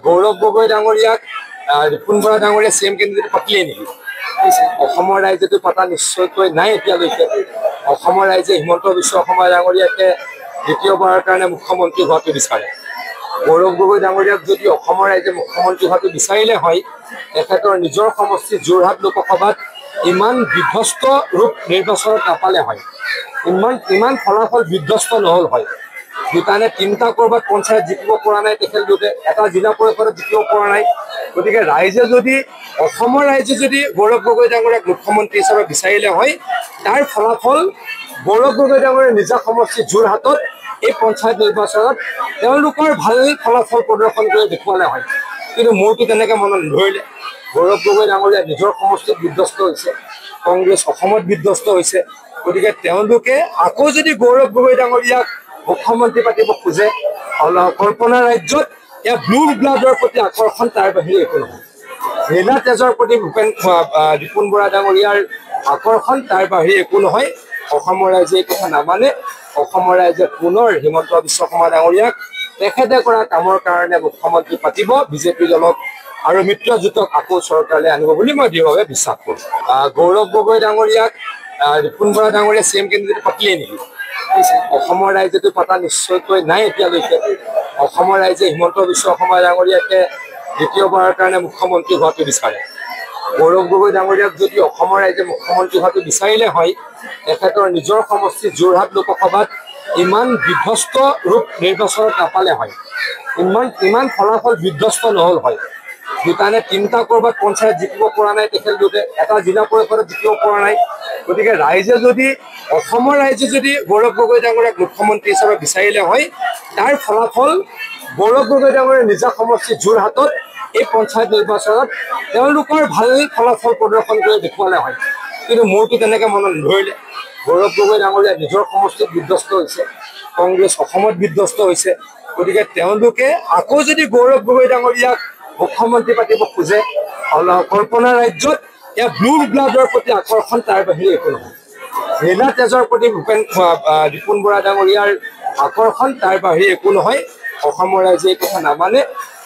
গৌৰৱ গগৈ ডাঙৰীয়াক ৰিপুণ বৰা ডাঙৰীয়া CM candidate পাতিলে নেকি? অসমৰ ৰাইজেতো পতা নিশ্চয়কৈ নাই এতিয়ালৈকে। অসমৰ ৰাইজে হিমন্ত বিশ্ব শৰ্মা ডাঙৰীয়াকে দ্বিতীয়বাৰৰ কাৰণে মুখ্যমন্ত্ৰী হোৱাটো বিচাৰে। গৌৰৱ গগৈ ডাঙৰীয়াক যদি অসমৰ ৰাইজে মুখ্যমন্ত্ৰী হোৱাটো বিচাৰিলে হয়, তেখেতৰ নিজৰ সমষ্টি যোৰহাট লোকসভাত ইমান বিধ্বস্ত ৰূপ নিৰ্বাচনত নাপালে হয়, ইমান ফলাফল বিধ্বস্ত নহ'ল হয়। দুটা নে তিনিটা ক'ৰবাত পঞ্চায়ত জিকিব পৰা নাই তেখেতলোকে, এটা জিলা পৰিষদত জিকিব পৰা নাই। গতিকে অসমৰ ৰাইজে যদি গৌৰৱ গগৈ ডাঙৰীয়াক মুখ্যমন্ত্ৰী হিচাপে বিচাৰিলে হয়, তাৰ ফলাফল গৌৰৱ গগৈ ডাঙৰীয়াৰ নিজা সমষ্টি যোৰহাটত এই পঞ্চায়ত নিৰ্বাচনত তেওঁলোকৰ ভাল ফলাফল প্ৰদৰ্শন কৰি দেখুৱালে হয়। কিন্তু মোৰতো তেনেকৈ মনত নধৰিলে। গৌৰৱ গগৈ ডাঙৰীয়া নিজৰ সমষ্টিত বিধ্বস্ত হৈছে, কংগ্ৰেছ অসমত বিধ্বস্ত হৈছে। গতিকে তেওঁলোকে আকৌ যদি গৌৰৱ গগৈ ডাঙৰীয়াক মুখ্যমন্ত্ৰী পাতিব খোজে, কল্পনা ৰাজ্যত এয়া ব্লু ব্লাডৰ প্ৰতি আকৰ্ষণ, তাৰ বাহিৰে একো নহয়। নীলা তেজৰ প্ৰতি ৰিপুণ বৰা ডাঙৰীয়াৰ আকৰ্ষণ, তাৰ বাহিৰে একো নহয়। অসমৰ ৰাইজে এই কথা নামানে। অসমৰ ৰাইজে পুনৰ হিমন্ত বিশ্ব শৰ্মা ডাঙৰীয়াক তেখেতে কৰা কামৰ কাৰণে মুখ্যমন্ত্ৰী পাতিব, বিজেপি দলক আৰু মিত্ৰজোঁটক আকৌ চৰকাৰলৈ আনিব বুলি মই দৃঢ়ভাৱে বিশ্বাস কৰোঁ। গৌৰৱ গগৈ ডাঙৰীয়াক ৰিপুণ বৰা ডাঙৰীয়া CM কেণ্ডিডেট পাতিলে নেকি? অসমৰ ৰাইজেতো পতা নিশ্চয়কৈ নাই এতিয়ালৈকে। অসমৰ ৰাইজে হিমন্ত বিশ্ব শৰ্মা ডাঙৰীয়াকে দ্বিতীয়বাৰৰ কাৰণে মুখ্যমন্ত্ৰী হোৱাটো বিচাৰে। গৌৰৱ গগৈ ডাঙৰীয়াক যদি অসমৰ ৰাইজে মুখ্যমন্ত্ৰী হোৱাটো বিচাৰিলে হয়, তেখেতৰ নিজৰ সমষ্টি যোৰহাট লোকসভাত ইমান বিধ্বস্ত ৰূপ নিৰ্বাচনত নাপালে হয়, ইমান ফলাফল বিধ্বস্ত নহ'ল হয়। দুটা নে তিনিটা ক'ৰবাত পঞ্চায়ত জিকিব পৰা নাই তেখেতলোকে, এটা জিলা পৰিষদত জিকিব পৰা নাই। গতিকে অসমৰ ৰাইজে যদি গৌৰৱ গগৈ ডাঙৰীয়াক মুখ্যমন্ত্ৰী হিচাপে বিচাৰিলে হয়, তাৰ ফলাফল গৌৰৱ গগৈ ডাঙৰীয়াৰ নিজা সমষ্টি যোৰহাটত এই পঞ্চায়ত নিৰ্বাচনত তেওঁলোকৰ ভাল ফলাফল প্ৰদৰ্শন কৰি দেখুৱালে হয়। কিন্তু মোৰতো তেনেকৈ মনত নধৰিলে। গৌৰৱ গগৈ ডাঙৰীয়া নিজৰ সমষ্টিত বিধ্বস্ত হৈছে, কংগ্ৰেছ অসমত বিধ্বস্ত হৈছে। গতিকে তেওঁলোকে আকৌ যদি গৌৰৱ গগৈ ডাঙৰীয়াক মুখ্যমন্ত্ৰী পাতিব খোজে, কল্পনা ৰাজ্যত এয়া ব্লু ব্লাডৰ প্ৰতি আকৰ্ষণ, তাৰ বাহিৰে একো নহয়। নীলা তেজৰ প্ৰতি ৰিপুণ বৰা ডাঙৰীয়াৰ আকৰ্ষণ, তাৰ বাহিৰে একো নহয়। অসমৰ ৰাইজে এই কথা নামানে।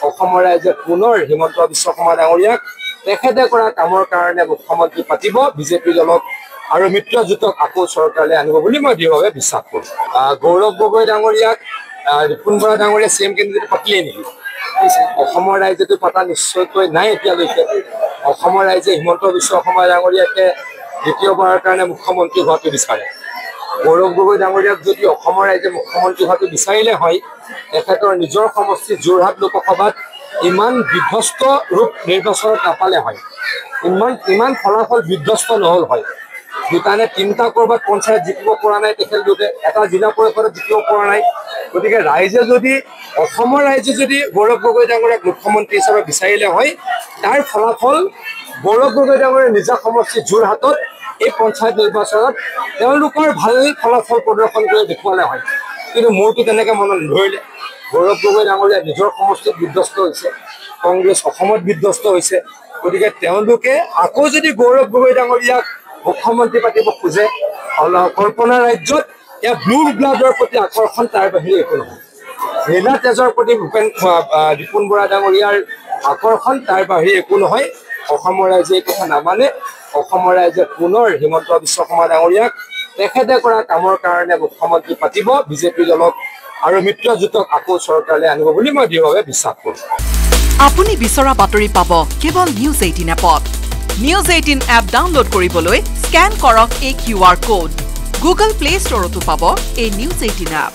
অসমৰ ৰাইজে পুনৰ হিমন্ত বিশ্ব শৰ্মা ডাঙৰীয়াক তেখেতে কৰা কামৰ কাৰণে মুখ্যমন্ত্ৰী পাতিব, বিজেপি দলক আৰু মিত্ৰজোঁটক আকৌ চৰকাৰলৈ আনিব বুলি মই দৃঢ়ভাৱে বিশ্বাস কৰোঁ। গৌৰৱ গগৈ ডাঙৰীয়াক ৰিপুণ বৰা ডাঙৰীয়া CM কেণ্ডিডেট পাতিলে নেকি? অসমৰ ৰাইজেতো পতা নিশ্চয়কৈ নাই এতিয়ালৈকে। অসমৰ ৰাইজে হিমন্ত বিশ্ব শৰ্মা ডাঙৰীয়াকে দ্বিতীয়বাৰৰ কাৰণে মুখ্যমন্ত্ৰী হোৱাটো বিচাৰে। গৌৰৱ গগৈ ডাঙৰীয়াক যদি অসমৰ ৰাইজে মুখ্যমন্ত্ৰী হোৱাটো বিচাৰিলে হয়, তেখেতৰ নিজৰ সমষ্টি যোৰহাট লোকসভাত ইমান বিধ্বস্ত ৰূপ নিৰ্বাচনত নাপালে হয়, ইমান ফলাফল বিধ্বস্ত নহ'ল হয়। দুটা নে তিনিটা ক'ৰবাত পঞ্চায়ত জিকিব পৰা নাই তেখেতলোকে, এটা জিলা পৰিষদত জিকিব পৰা নাই। গতিকে অসমৰ ৰাইজে যদি গৌৰৱ গগৈ ডাঙৰীয়াক মুখ্যমন্ত্ৰী হিচাপে বিচাৰিলে হয়, তাৰ ফলাফল গৌৰৱ গগৈ ডাঙৰীয়াৰ নিজা সমষ্টি যোৰহাটত এই পঞ্চায়ত নিৰ্বাচনত তেওঁলোকৰ ভাল ফলাফল প্ৰদৰ্শন কৰি দেখুৱালে হয়। কিন্তু মোৰতো তেনেকৈ মনত নধৰিলে। গৌৰৱ গগৈ ডাঙৰীয়া নিজৰ সমষ্টিত বিধ্বস্ত হৈছে, কংগ্ৰেছ অসমত বিধ্বস্ত হৈছে। গতিকে তেওঁলোকে আকৌ যদি গৌৰৱ গগৈ ডাঙৰীয়াক মুখ্যমন্ত্ৰী পাতিব খোজে, কল্পনা ৰাজ্যত এয়া ব্লু ব্লাডৰ প্ৰতি আকৰ্ষণ, তাৰ বাহিৰে একো নহয়। নীলা তেজৰ প্ৰতি ৰিপুণ বৰা ডাঙৰীয়াৰ আকৰ্ষণ, তাৰ বাহিৰে একো নহয়। অসমৰ ৰাইজে এই কথা নামানে। অসমৰ ৰাইজে পুনৰ হিমন্ত বিশ্ব শৰ্মা ডাঙৰীয়াক তেখেতে কৰা কামৰ কাৰণে মুখ্যমন্ত্ৰী পাতিব, বিজেপি দলক আৰু মিত্ৰজোঁটক আকৌ চৰকাৰলৈ আনিব বুলি মই দৃঢ়ভাৱে বিশ্বাস কৰোঁ। আপুনি বিচৰা বাতৰি পাব কেৱল News 18 এপত। News 18 এপ ডাউনলোড কৰিবলৈ স্কেন কৰক এই QR কোড। Google Play Storeতো পাব এই News 18 এপ।